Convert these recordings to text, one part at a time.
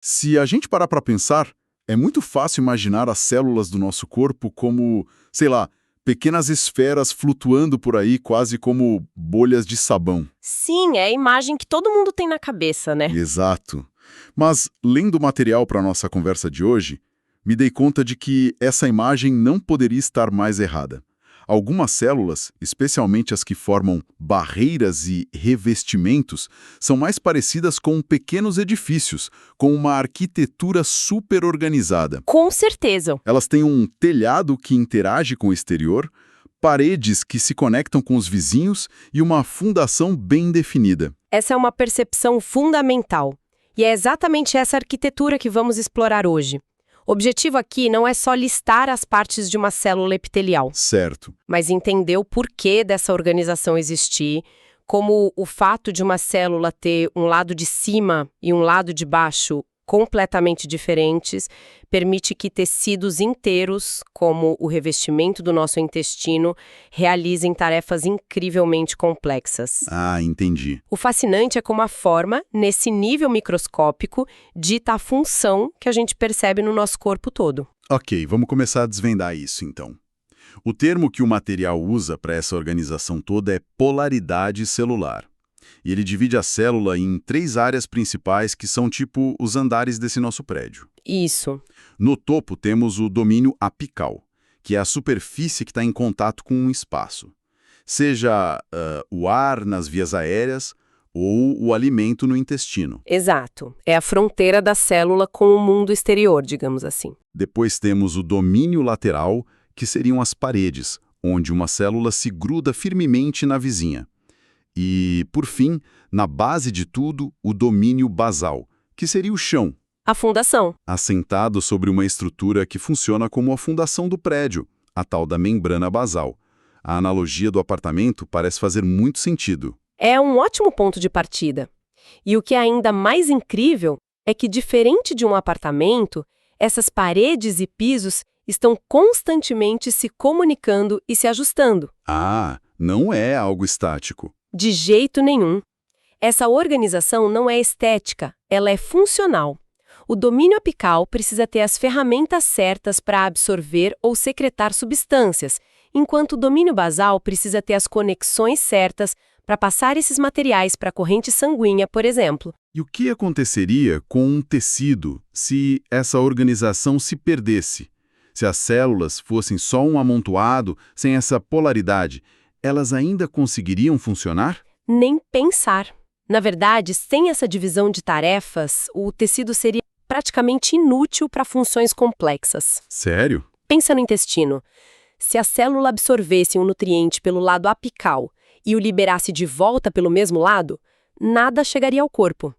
Se a gente parar para pensar, é muito fácil imaginar as células do nosso corpo como, sei lá, pequenas esferas flutuando por aí, quase como bolhas de sabão. Sim, é a imagem que todo mundo tem na cabeça, né? Exato. Mas, lendo o material para a nossa conversa de hoje, me dei conta de que essa imagem não poderia estar mais errada. Algumas células, especialmente as que formam barreiras e revestimentos, são mais parecidas com pequenos edifícios, com uma arquitetura super organizada. Com certeza. Elas têm um telhado que interage com o exterior, paredes que se conectam com os vizinhos e uma fundação bem definida. Essa é uma percepção fundamental. E é exatamente essa arquitetura que vamos explorar hoje. O objetivo aqui não é só listar as partes de uma célula epitelial, Certo. mas entender o porquê dessa organização existir, como o fato de uma célula ter um lado de cima e um lado de baixo completamente diferentes, permite que tecidos inteiros, como o revestimento do nosso intestino, realizem tarefas incrivelmente complexas. Ah, entendi. O fascinante é como a forma, nesse nível microscópico, dita a função que a gente percebe no nosso corpo todo. Ok, vamos começar a desvendar isso, então. O termo que o material usa para essa organização toda é polaridade celular. E ele divide a célula em 3 áreas principais que são tipo os andares desse nosso prédio. Isso. No topo temos o domínio apical, que é a superfície que está em contato com um espaço. Seja o ar nas vias aéreas ou o alimento no intestino. Exato. É a fronteira da célula com o mundo exterior, digamos assim. Depois temos o domínio lateral, que seriam as paredes, onde uma célula se gruda firmemente na vizinha. E, por fim, na base de tudo, o domínio basal, que seria o chão, A fundação. assentado sobre uma estrutura que funciona como a fundação do prédio, a tal da membrana basal. A analogia do apartamento parece fazer muito sentido. É um ótimo ponto de partida. E o que é ainda mais incrível é que, diferente de um apartamento, essas paredes e pisos estão constantemente se comunicando e se ajustando. Ah, não é algo estático. De jeito nenhum. Essa organização não é estética, ela é funcional. O domínio apical precisa ter as ferramentas certas para absorver ou secretar substâncias, enquanto o domínio basal precisa ter as conexões certas para passar esses materiais para a corrente sanguínea, por exemplo. E o que aconteceria com um tecido se essa organização se perdesse? Se as células fossem só um amontoado, sem essa polaridade, elas ainda conseguiriam funcionar? Nem pensar. Na verdade, sem essa divisão de tarefas, o tecido seria praticamente inútil para funções complexas. Sério? Pensa no intestino. Se a célula absorvesse um nutriente pelo lado apical e o liberasse de volta pelo mesmo lado, nada chegaria ao corpo.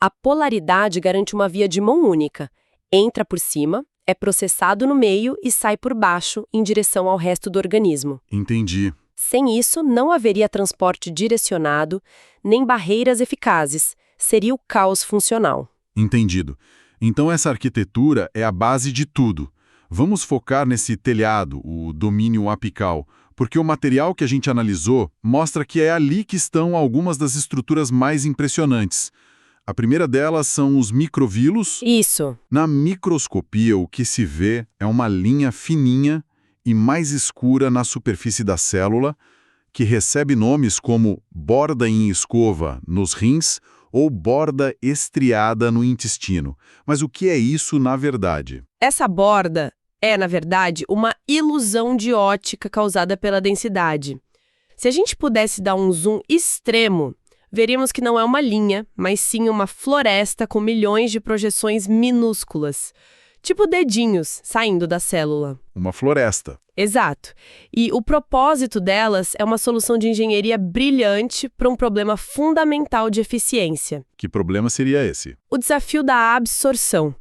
A polaridade garante uma via de mão única. Entra por cima, é processado no meio e sai por baixo em direção ao resto do organismo. Entendi. Sem isso, não haveria transporte direcionado, nem barreiras eficazes. Seria o caos funcional. Entendido. Então essa arquitetura é a base de tudo. Vamos focar nesse telhado, o domínio apical, porque o material que a gente analisou mostra que é ali que estão algumas das estruturas mais impressionantes. A primeira delas são os microvílos. Isso. Na microscopia, o que se vê é uma linha fininha e mais escura na superfície da célula, que recebe nomes como borda em escova nos rins ou borda estriada no intestino. Mas o que é isso na verdade? Essa borda é, na verdade, uma ilusão de ótica causada pela densidade. Se a gente pudesse dar um zoom extremo, veríamos que não é uma linha, mas sim uma floresta com milhões de projeções minúsculas, tipo dedinhos saindo da célula. Uma floresta. Exato. E o propósito delas é uma solução de engenharia brilhante para um problema fundamental de eficiência. Que problema seria esse? O desafio da absorção.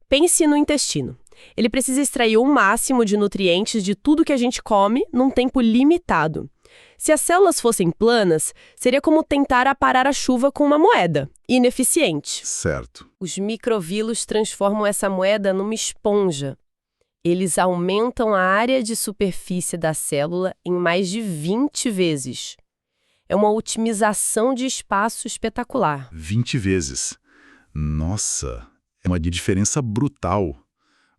Pense no intestino. Ele precisa extrair o máximo de nutrientes de tudo que a gente come num tempo limitado. Se as células fossem planas, seria como tentar aparar a chuva com uma moeda. Ineficiente. Certo. Os microvílos transformam essa moeda numa esponja. Eles aumentam a área de superfície da célula em mais de 20 vezes. É uma otimização de espaço espetacular. 20 vezes. Nossa, É uma diferença brutal.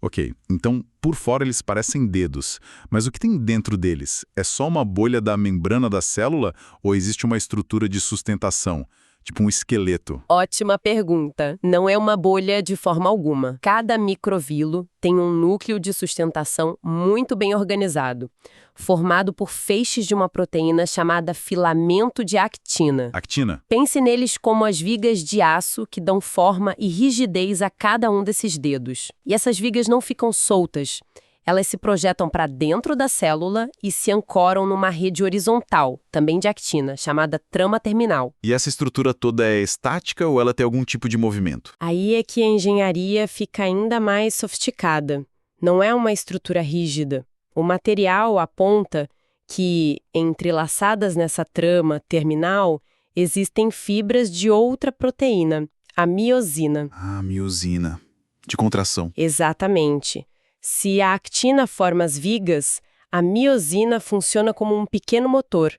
Ok, então por fora eles parecem dedos, mas o que tem dentro deles? É só uma bolha da membrana da célula ou existe uma estrutura de sustentação, tipo um esqueleto? Ótima pergunta. Não é uma bolha de forma alguma. Cada microvilo tem um núcleo de sustentação muito bem organizado, formado por feixes de uma proteína chamada filamento de actina. Actina? Pense neles como as vigas de aço que dão forma e rigidez a cada um desses dedos. E essas vigas não ficam soltas. Elas se projetam para dentro da célula e se ancoram numa rede horizontal, também de actina, chamada trama terminal. E essa estrutura toda é estática ou ela tem algum tipo de movimento? Aí é que a engenharia fica ainda mais sofisticada. Não é uma estrutura rígida. O material aponta que, entrelaçadas nessa trama terminal, existem fibras de outra proteína, a miosina. Ah, miosina. De contração. Exatamente. Se a actina forma as vigas, a miosina funciona como um pequeno motor.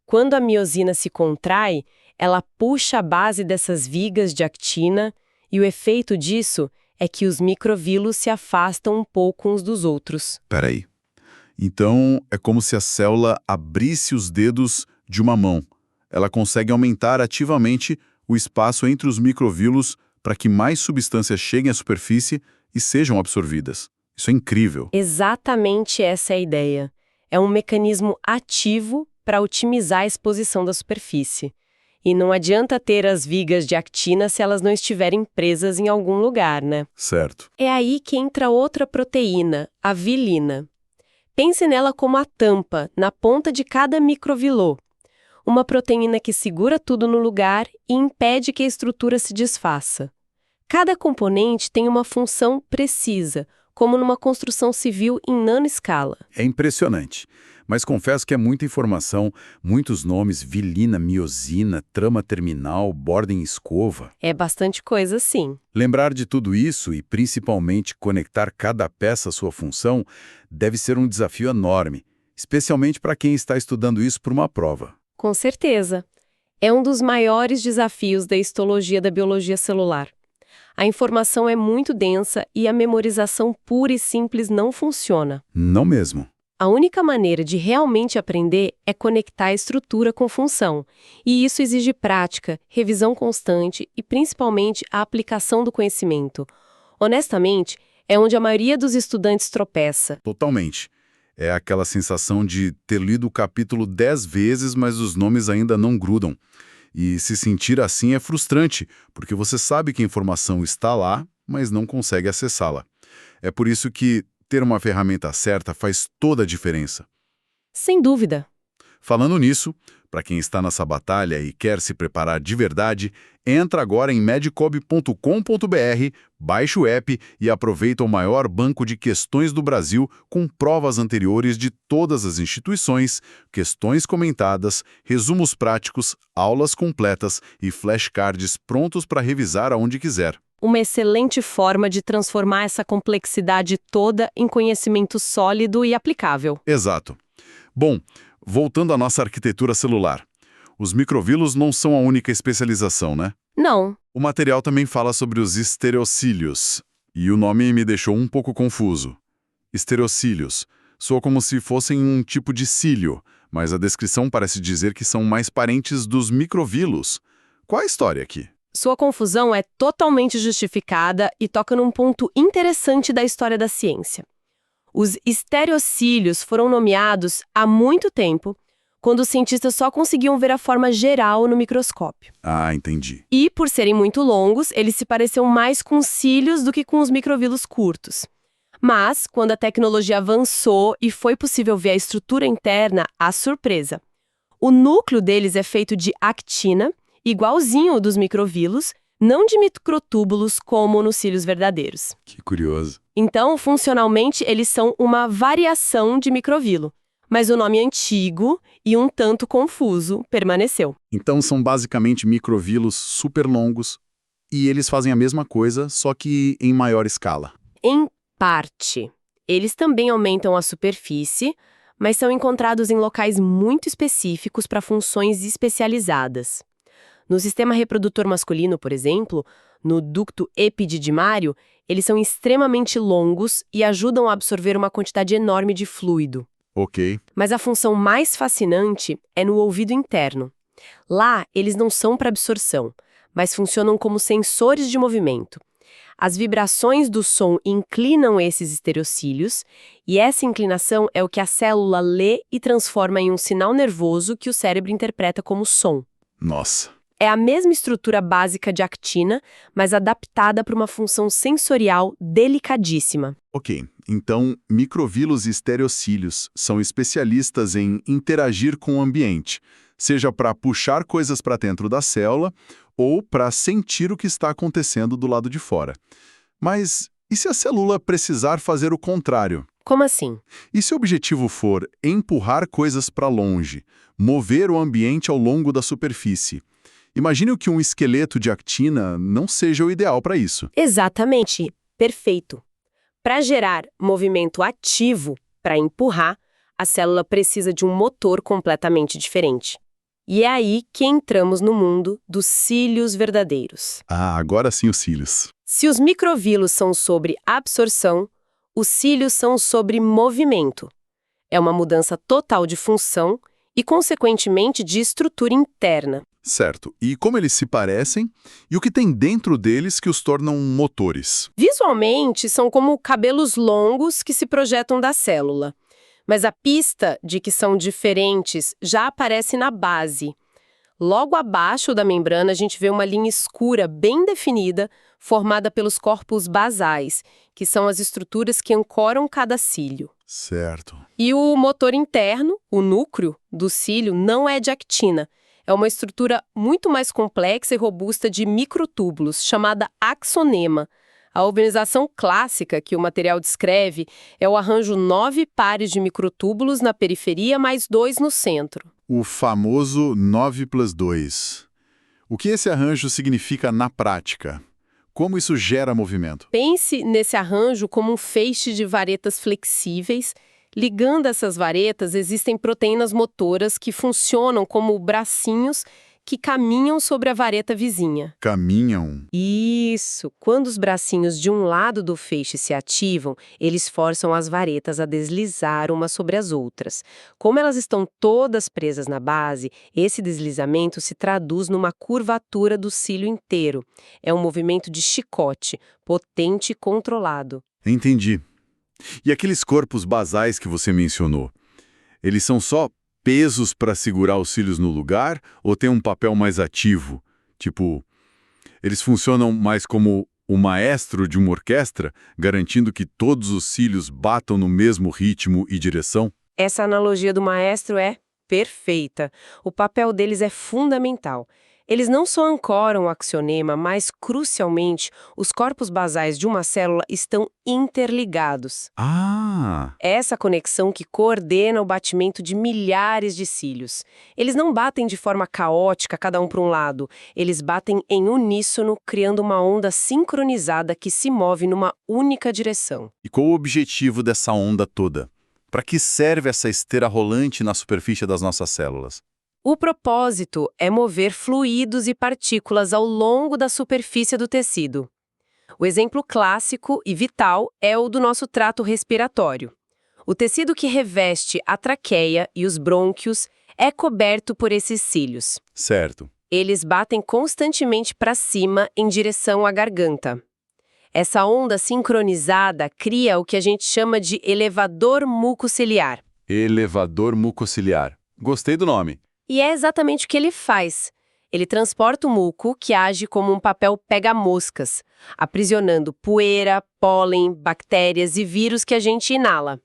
Quando a miosina se contrai, ela puxa a base dessas vigas de actina e o efeito disso é que os microvílulos se afastam um pouco uns dos outros. Peraí. Então, é como se a célula abrisse os dedos de uma mão. Ela consegue aumentar ativamente o espaço entre os microvílulos para que mais substâncias cheguem à superfície e sejam absorvidas. Isso é incrível. Exatamente essa é a ideia. É um mecanismo ativo para otimizar a exposição da superfície. E não adianta ter as vigas de actina se elas não estiverem presas em algum lugar, né? Certo. É aí que entra outra proteína, a vilina. Pense nela como a tampa, na ponta de cada microvilô. Uma proteína que segura tudo no lugar e impede que a estrutura se desfaça. Cada componente tem uma função precisa, como numa construção civil em nanoescala. É impressionante. Mas confesso que é muita informação, muitos nomes, vilina, miosina, trama terminal, borda em escova. É bastante coisa, sim. Lembrar de tudo isso e, principalmente, conectar cada peça à sua função deve ser um desafio enorme, especialmente para quem está estudando isso para uma prova. Com certeza. É um dos maiores desafios da histologia da biologia celular. A informação é muito densa e a memorização pura e simples não funciona. Não mesmo. A única maneira de realmente aprender é conectar a estrutura com função, e isso exige prática, revisão constante e, principalmente, a aplicação do conhecimento. Honestamente, é onde a maioria dos estudantes tropeça. Totalmente. É aquela sensação de ter lido o capítulo 10 vezes, mas os nomes ainda não grudam. E se sentir assim é frustrante, porque você sabe que a informação está lá, mas não consegue acessá-la. É por isso que ter uma ferramenta certa faz toda a diferença. Sem dúvida. Falando nisso, para quem está nessa batalha e quer se preparar de verdade, entra agora em medicob.com.br, baixa o app e aproveita o maior banco de questões do Brasil com provas anteriores de todas as instituições, questões comentadas, resumos práticos, aulas completas e flashcards prontos para revisar aonde quiser. Uma excelente forma de transformar essa complexidade toda em conhecimento sólido e aplicável. Exato. Bom, voltando à nossa arquitetura celular. Os microvílulos não são a única especialização, né? Não. O material também fala sobre os estereocílios. E o nome me deixou um pouco confuso. Estereocílios. Soa como se fossem um tipo de cílio, mas a descrição parece dizer que são mais parentes dos microvílulos. Qual a história aqui? Sua confusão é totalmente justificada e toca num ponto interessante da história da ciência. Os estereocílios foram nomeados há muito tempo, quando os cientistas só conseguiam ver a forma geral no microscópio. Ah, entendi. E, por serem muito longos, eles se pareciam mais com cílios do que com os microvílulos curtos. Mas, quando a tecnologia avançou e foi possível ver a estrutura interna, há surpresa. O núcleo deles é feito de actina, igualzinho ao dos microvílulos, não de microtúbulos como nos cílios verdadeiros. Que curioso. Então, funcionalmente, eles são uma variação de microvilo, mas o nome antigo e um tanto confuso permaneceu. Então são basicamente microvílulos super longos e eles fazem a mesma coisa, só que em maior escala. Em parte. Eles também aumentam a superfície, mas são encontrados em locais muito específicos para funções especializadas. No sistema reprodutor masculino, por exemplo, no ducto epididymário, eles são extremamente longos e ajudam a absorver uma quantidade enorme de fluido. Ok. Mas a função mais fascinante é no ouvido interno. Lá, eles não são para absorção, mas funcionam como sensores de movimento. As vibrações do som inclinam esses estereocílios, e essa inclinação é o que a célula lê e transforma em um sinal nervoso que o cérebro interpreta como som. Nossa. É a mesma estrutura básica de actina, mas adaptada para uma função sensorial delicadíssima. Ok, então microvílos e estereocílios são especialistas em interagir com o ambiente, seja para puxar coisas para dentro da célula ou para sentir o que está acontecendo do lado de fora. Mas e se a célula precisar fazer o contrário? Como assim? E se o objetivo for empurrar coisas para longe, mover o ambiente ao longo da superfície? Imagine que um esqueleto de actina não seja o ideal para isso. Exatamente, perfeito. Para gerar movimento ativo, para empurrar, a célula precisa de um motor completamente diferente. E é aí que entramos no mundo dos cílios verdadeiros. Ah, agora sim os cílios. Se os microvílos são sobre absorção, os cílios são sobre movimento. É uma mudança total de função e, consequentemente, de estrutura interna. Certo. E como eles se parecem? E o que tem dentro deles que os tornam motores? Visualmente, são como cabelos longos que se projetam da célula. Mas a pista de que são diferentes já aparece na base. Logo abaixo da membrana, a gente vê uma linha escura bem definida, formada pelos corpos basais, que são as estruturas que ancoram cada cílio. Certo. E o motor interno, o núcleo do cílio, não é de actina. É uma estrutura muito mais complexa e robusta de microtúbulos, chamada axonema. A organização clássica que o material descreve é o arranjo 9 pares de microtúbulos na periferia mais 2 no centro. O famoso 9+2. O que esse arranjo significa na prática? Como isso gera movimento? Pense nesse arranjo como um feixe de varetas flexíveis. Ligando essas varetas, existem proteínas motoras que funcionam como bracinhos que caminham sobre a vareta vizinha. Caminham. Isso! Quando os bracinhos de um lado do feixe se ativam, eles forçam as varetas a deslizar umas sobre as outras. Como elas estão todas presas na base, esse deslizamento se traduz numa curvatura do cílio inteiro. É um movimento de chicote, potente e controlado. Entendi. E aqueles corpos basais que você mencionou, eles são só pesos para segurar os cílios no lugar ou têm um papel mais ativo? Tipo, eles funcionam mais como o maestro de uma orquestra, garantindo que todos os cílios batam no mesmo ritmo e direção? Essa analogia do maestro é perfeita. O papel deles é fundamental. Eles não só ancoram o axonema, mas, crucialmente, os corpos basais de uma célula estão interligados. Ah! É essa conexão que coordena o batimento de milhares de cílios. Eles não batem de forma caótica, cada um para um lado. Eles batem em uníssono, criando uma onda sincronizada que se move numa única direção. E qual o objetivo dessa onda toda? Para que serve essa esteira rolante na superfície das nossas células? O propósito é mover fluidos e partículas ao longo da superfície do tecido. O exemplo clássico e vital é o do nosso trato respiratório. O tecido que reveste a traqueia e os brônquios é coberto por esses cílios. Certo. Eles batem constantemente para cima em direção à garganta. Essa onda sincronizada cria o que a gente chama de elevador mucociliar. Elevador mucociliar. Gostei do nome. E é exatamente o que ele faz. Ele transporta o muco, que age como um papel pega-moscas, aprisionando poeira, pólen, bactérias e vírus que a gente inala.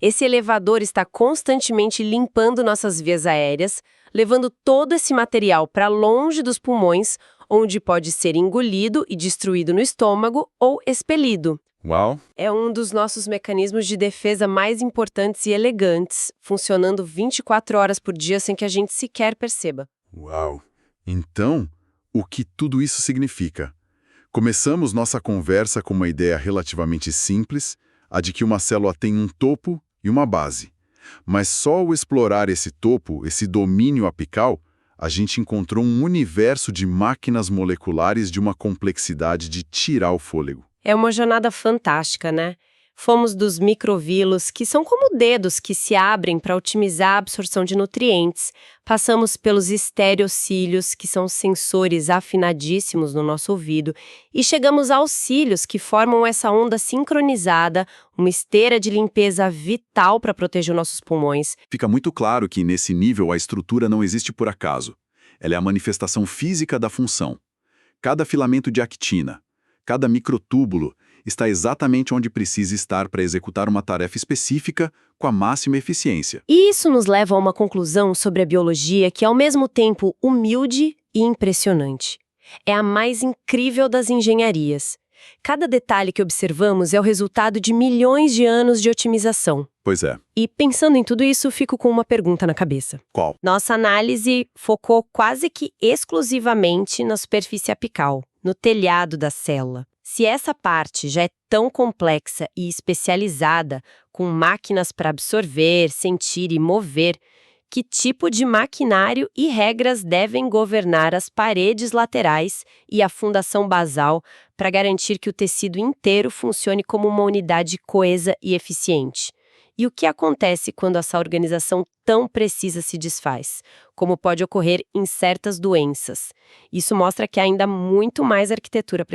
Esse elevador está constantemente limpando nossas vias aéreas, levando todo esse material para longe dos pulmões, onde pode ser engolido e destruído no estômago ou expelido. Uau! É um dos nossos mecanismos de defesa mais importantes e elegantes, funcionando 24 horas por dia sem que a gente sequer perceba. Uau! Então, o que tudo isso significa? Começamos nossa conversa com uma ideia relativamente simples, a de que uma célula tem um topo e uma base. Mas só ao explorar esse topo, esse domínio apical, A gente encontrou um universo de máquinas moleculares de uma complexidade de tirar o fôlego. É uma jornada fantástica, né? Fomos dos microvilos, que são como dedos que se abrem para otimizar a absorção de nutrientes. Passamos pelos estereocílios, que são sensores afinadíssimos no nosso ouvido. E chegamos aos cílios, que formam essa onda sincronizada, uma esteira de limpeza vital para proteger os nossos pulmões. Fica muito claro que, nesse nível, a estrutura não existe por acaso. Ela é a manifestação física da função. Cada filamento de actina, cada microtúbulo, está exatamente onde precisa estar para executar uma tarefa específica com a máxima eficiência. E isso nos leva a uma conclusão sobre a biologia que é ao mesmo tempo humilde e impressionante. É a mais incrível das engenharias. Cada detalhe que observamos é o resultado de milhões de anos de otimização. Pois é. E pensando em tudo isso, fico com uma pergunta na cabeça. Qual? Nossa análise focou quase que exclusivamente na superfície apical, no telhado da célula. Se essa parte já é tão complexa e especializada, com máquinas para absorver, sentir e mover, que tipo de maquinário e regras devem governar as paredes laterais e a fundação basal para garantir que o tecido inteiro funcione como uma unidade coesa e eficiente? E o que acontece quando essa organização tão precisa se desfaz? Como pode ocorrer em certas doenças? Isso mostra que há ainda muito mais arquitetura